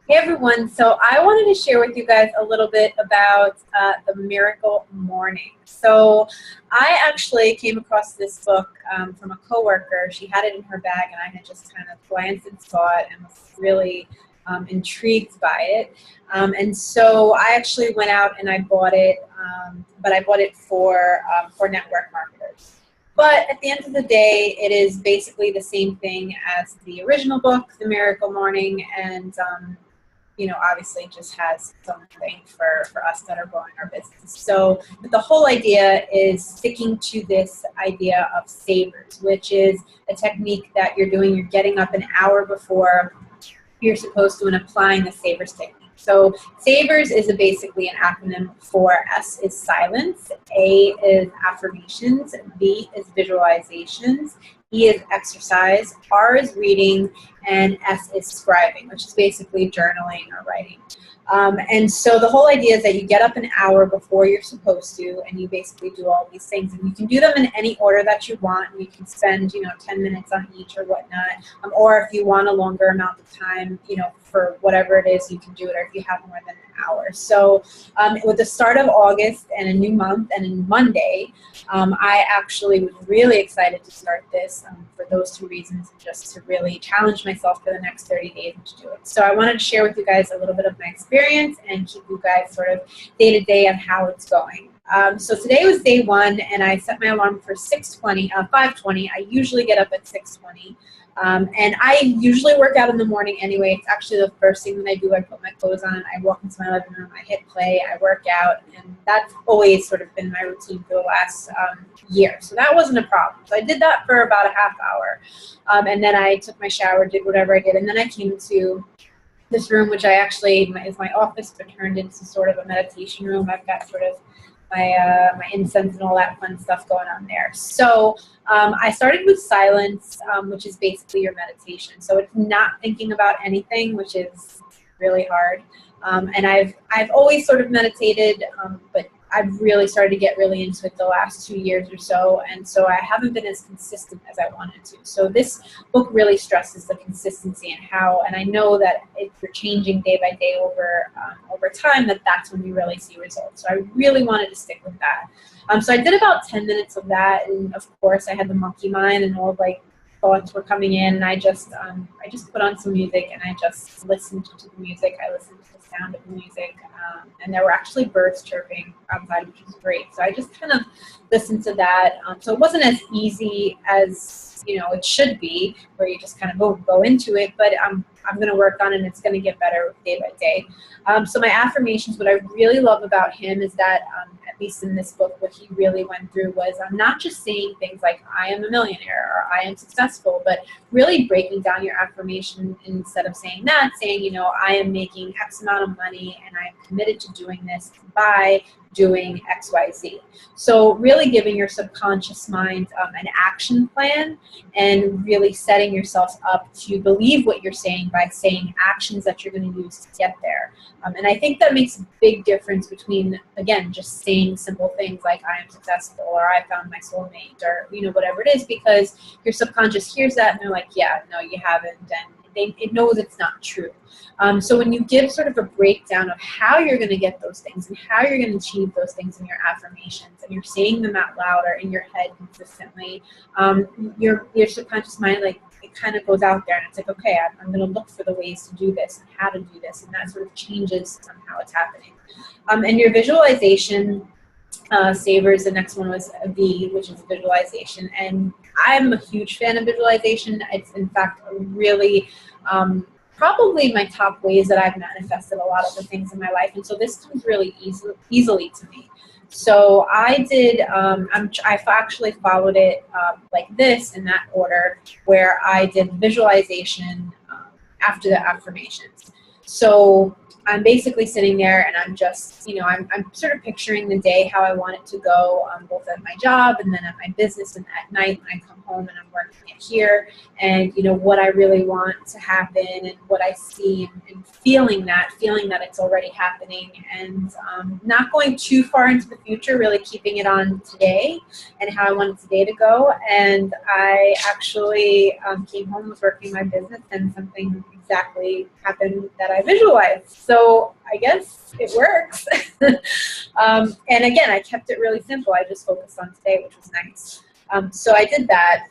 Hey everyone, so I wanted to share with you guys a little bit about the Miracle Morning. So I actually came across this book from a coworker. She had it in her bag and I had just kind of glanced and saw it and was really intrigued by it. And so I actually went out and I bought it, but I bought it for network marketers. But at the end of the day, it is basically the same thing as the original book, The Miracle Morning, and obviously just has something for us that are growing our business. So but the whole idea is sticking to this idea of savers, which is a technique that you're doing. You're getting up an hour before you're supposed to and applying the savers technique. So SAVERS is basically an acronym for S is silence, A is affirmations, V is visualizations, E is exercise, R is reading, and S is scribing, which is basically journaling or writing. And so the whole idea is that you get up an hour before you're supposed to, and you basically do all these things. And you can do them in any order that you want. You can spend, 10 minutes on each or whatnot. Or if you want a longer amount of time, for whatever it is, you can do it, or if you have more than an hour. So with the start of August and a new month and a Monday, I actually was really excited to start this for those two reasons, just to really challenge myself for the next 30 days to do it. So I wanted to share with you guys a little bit of my experience and keep you guys sort of day to day on how it's going. So today was day one, and I set my alarm for 5:20. I usually get up at 6:20. And I usually work out in the morning anyway. It's actually the first thing that I do. I put my clothes on, I walk into my living room, I hit play, I work out, and that's always sort of been my routine for the last year. So that wasn't a problem. So I did that for about a half hour. And then I took my shower, did whatever I did, and then I came to this room, which I actually is my office, but turned into sort of a meditation room. I've got sort of my incense and all that fun stuff going on there. So I started with silence, which is basically your meditation. So it's not thinking about anything, which is really hard. And I've always sort of meditated, but I've really started to get really into it the last 2 years or so, and so I haven't been as consistent as I wanted to. So this book really stresses the consistency and I know that if you're changing day by day over time, that's when you really see results. So I really wanted to stick with that. So I did about 10 minutes of that, and of course I had the monkey mind and all thoughts were coming in, and I just put on some music and I just listened to the music. I listened to the sound of the music, and there were actually birds chirping outside, which was great. So I just kind of listened to that. So it wasn't as easy as it should be, where you just kind of go into it, but I'm going to work on it, and it's going to get better day by day. So my affirmations, what I really love about him is that, at least in this book, what he really went through was not just saying things like, I am a millionaire, or I am successful, but really breaking down your affirmation. Instead of saying that, saying, I am making X amount of money, and I am committed to doing this by doing X, Y, Z. So really giving your subconscious mind an action plan, and really setting yourself up to believe what you're saying by saying actions that you're going to use to get there. And I think that makes a big difference between, again, just saying simple things like I am successful, or I found my soulmate, or whatever it is, because your subconscious hears that and they're like, yeah, no, you haven't, and it knows it's not true. So when you give sort of a breakdown of how you're going to get those things and how you're going to achieve those things in your affirmations, and you're saying them out loud or in your head consistently, your subconscious mind, like, it kind of goes out there and it's like, okay, I'm going to look for the ways to do this and how to do this, and that sort of changes how it's happening. And your visualization, savers, the next one was a V, which is visualization, and I'm a huge fan of visualization. It's in fact a really probably my top ways that I've manifested a lot of the things in my life, and so this comes really easily to me. So I did, I actually followed it like this, in that order, where I did visualization after the affirmations. So I'm basically sitting there and I'm just, I'm sort of picturing the day, how I want it to go, both at my job and then at my business, and at night when I come home and I'm working it here, and you know what I really want to happen and what I see, and feeling that it's already happening, and not going too far into the future, really keeping it on today and how I wanted today to go. And I actually came home, was working my business, and something exactly happened that I visualized. So I guess it works. And again, I kept it really simple. I just focused on today, which was nice. So I did that,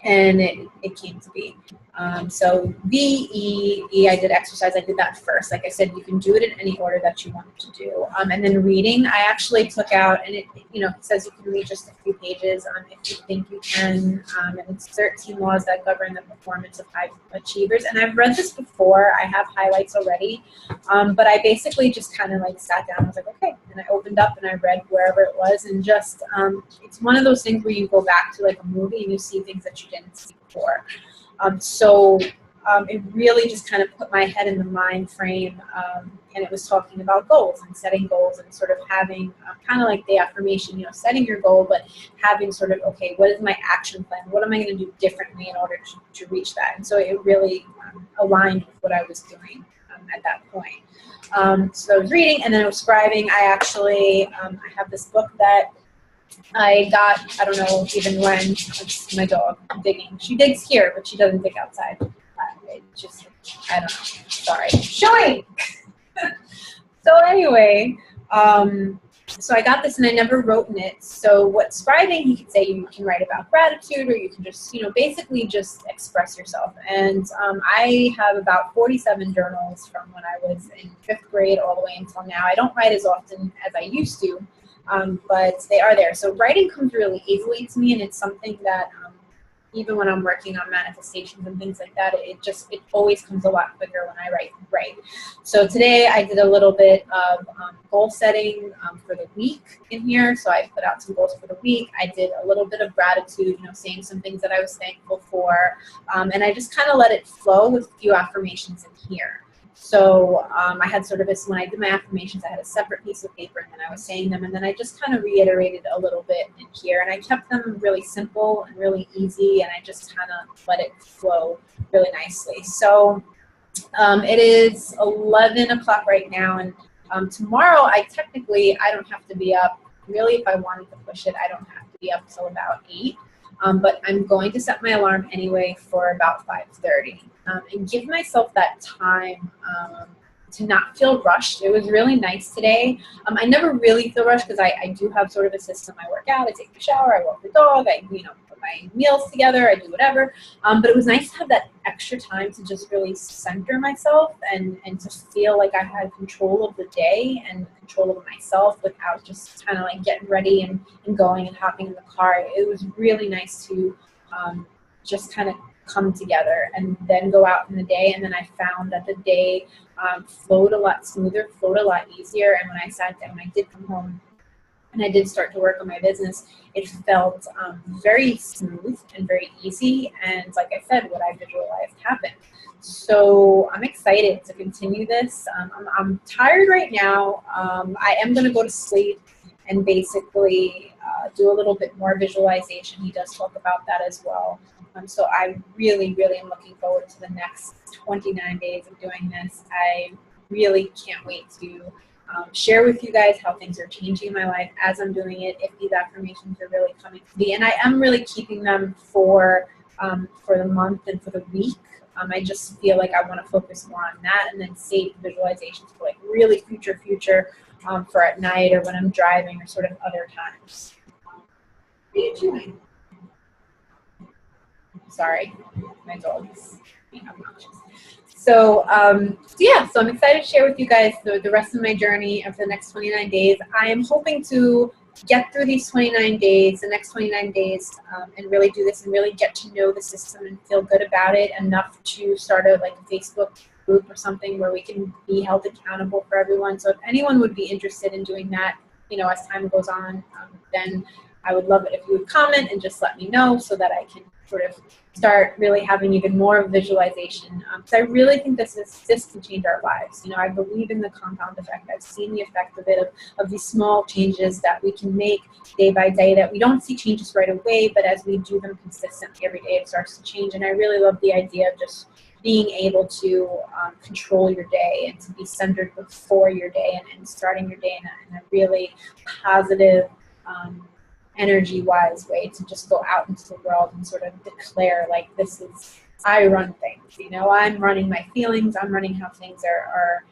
and it came to be. So B-E-E, I did exercise. I did that first. Like I said, you can do it in any order that you want to do. And then reading, I actually took out, and it says you can read just a few pages if you think you can. And it's 13 laws that govern the performance of high achievers. And I've read this before. I have highlights already. But I basically just kind of like sat down. I was like, okay. And I opened up and I read wherever it was. And just, it's one of those things where you go back to like a movie and you see things that you didn't see before. It really just kind of put my head in the mind frame, and it was talking about goals and setting goals and sort of having kind of like the affirmation, setting your goal, but having sort of, okay, what is my action plan? What am I going to do differently in order to reach that? And so it really aligned with what I was doing at that point. So I was reading, and then I was scribing. I actually, I have this book that I got, I don't know even when. It's my dog digging. She digs here, but she doesn't dig outside. It's just, I don't know. Sorry. Showing! So anyway, so I got this and I never wrote in it. So what scribing, you could say you can write about gratitude, or you can just, basically just express yourself. And I have about 47 journals from when I was in 5th grade all the way until now. I don't write as often as I used to. But they are there. So writing comes really easily to me, and it's something that even when I'm working on manifestations and things like that, it always comes a lot quicker when I write. So today I did a little bit of goal setting for the week in here. So I put out some goals for the week. I did a little bit of gratitude, saying some things that I was thankful for, and I just kind of let it flow with a few affirmations in here. So I had sort of this, when I did my affirmations, I had a separate piece of paper, and then I was saying them, and then I just kind of reiterated a little bit in here, and I kept them really simple and really easy, and I just kind of let it flow really nicely. So it is 11 o'clock right now, and tomorrow I don't have to be up. Really, if I wanted to push it, I don't have to be up till about 8. But I'm going to set my alarm anyway for about 5:30 and give myself that time to not feel rushed. It was really nice today. I never really feel rushed because I do have sort of a system. I work out, I take a shower, I walk the dog, I put my meals together, I do whatever. But it was nice to have that extra time to just really center myself and to feel like I had control of the day and control of myself without just kind of like getting ready and going and hopping in the car. It was really nice to just kind of come together and then go out in the day. And then I found that the day flowed a lot smoother, flowed a lot easier. And when I sat down, I did come home and I did start to work on my business, it felt very smooth and very easy. And like I said, what I visualized happened. So I'm excited to continue this. I'm tired right now. I am going to go to sleep and basically do a little bit more visualization. He does talk about that as well. So I really, really am looking forward to the next 29 days of doing this. I really can't wait to share with you guys how things are changing in my life as I'm doing it, if these affirmations are really coming to me. And I am really keeping them for the month and for the week. I just feel like I want to focus more on that and then save visualizations for like really future for at night or when I'm driving or sort of other times. What are you doing? Sorry, my dog's being obnoxious. So yeah, so I'm excited to share with you guys the rest of my journey for the next 29 days. I am hoping to get through these 29 days, the next 29 days, and really do this and really get to know the system and feel good about it enough to start a Facebook group or something where we can be held accountable for everyone. So if anyone would be interested in doing that, as time goes on, then I would love it if you would comment and just let me know so that I can sort of start really having even more of visualization. So I really think this can change our lives. You know, I believe in the compound effect. I've seen the effect of it, of these small changes that we can make day by day, that we don't see changes right away, but as we do them consistently every day, it starts to change. And I really love the idea of just being able to control your day and to be centered before your day, and starting your day in a really positive, energy-wise way, to just go out into the world and sort of declare, like, I run things, you know, I'm running my feelings, I'm running how things are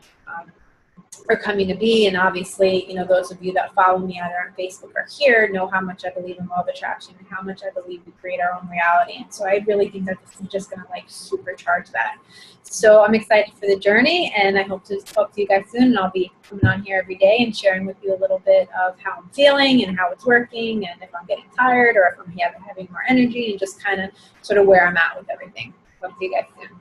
coming to be. And obviously, you know, those of you that follow me either on Facebook or here know how much I believe in law of attraction and how much I believe we create our own reality. And so I really think that this is just going to, like, supercharge that. So I'm excited for the journey, and I hope to talk to you guys soon. And I'll be coming on here every day and sharing with you a little bit of how I'm feeling and how it's working, and if I'm getting tired or if I'm having more energy, and just kind of sort of where I'm at with everything. Talk to you guys soon.